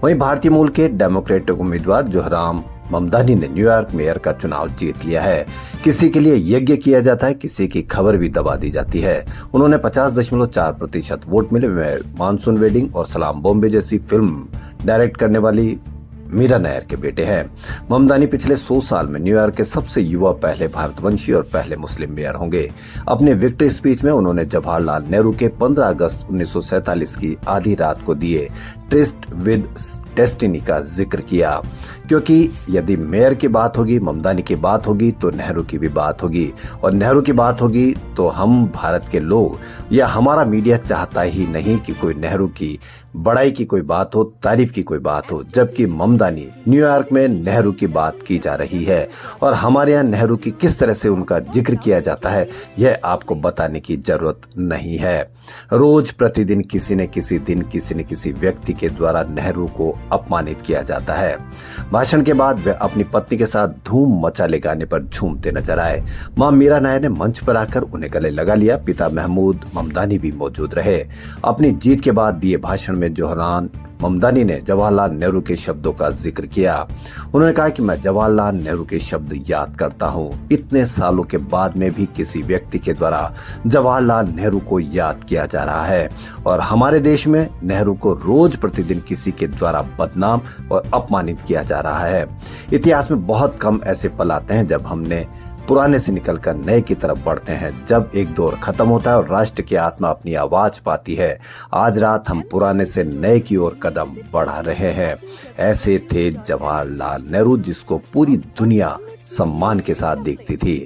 वहीं भारतीय मूल के डेमोक्रेटिक उम्मीदवार जोहराम ममदानी ने न्यूयॉर्क मेयर का चुनाव जीत लिया है। किसी के लिए यज्ञ किया जाता है, किसी की खबर भी दबा दी जाती है। उन्होंने 50.4% वोट मिले। मानसून वेडिंग और सलाम बॉम्बे जैसी फिल्म डायरेक्ट करने वाली मीरा नायर के बेटे हैं। ममदानी पिछले 100 साल में न्यूयॉर्क के सबसे युवा पहले भारतवंशी और पहले मुस्लिम मेयर होंगे। अपने विक्ट्री स्पीच में उन्होंने जवाहरलाल नेहरू के 15 अगस्त 1947 की आधी रात को दिए ट्रिस्ट विद डेस्टिनी का जिक्र किया, क्योंकि यदि मेयर की बात होगी, ममदानी की बात होगी, तो नेहरू की भी बात होगी, और नेहरू की बात होगी तो हम भारत के लोग या हमारा मीडिया चाहता ही नहीं कि कोई नेहरू की बड़ाई की कोई बात हो, तारीफ की कोई बात हो, जबकि ममदानी न्यूयॉर्क में नेहरू की बात की जा रही है और हमारे यहाँ नेहरू की किस तरह से उनका जिक्र किया जाता है यह आपको बताने की जरूरत नहीं है। रोज प्रतिदिन किसी न किसी दिन किसी न किसी व्यक्ति के द्वारा नेहरू को अपमानित किया जाता है। भाषण के बाद वे अपनी पत्नी के साथ धूम मचाले गाने पर झूमते नजर आए। मां मीरा नायर ने मंच पर आकर उन्हें गले लगा लिया। पिता महमूद ममदानी भी मौजूद रहे। अपनी जीत के बाद दिए भाषण में जोहराम ममदानी ने जवाहरलाल नेहरू के शब्दों का जिक्र किया। उन्होंने कहा कि मैं जवाहरलाल नेहरू के शब्द याद करता हूँ। इतने सालों के बाद में भी किसी व्यक्ति के द्वारा जवाहरलाल नेहरू को याद किया जा रहा है और हमारे देश में नेहरू को रोज प्रतिदिन किसी के द्वारा बदनाम और अपमानित किया जा रहा है। इतिहास में बहुत कम ऐसे पल आते हैं जब हमने पुराने से निकलकर नए की तरफ बढ़ते हैं, जब एक दौर खत्म होता है और राष्ट्र की आत्मा अपनी आवाज पाती है। आज रात हम पुराने से नए की ओर कदम बढ़ा रहे हैं। ऐसे थे जवाहरलाल नेहरू, जिसको पूरी दुनिया सम्मान के साथ देखती थी।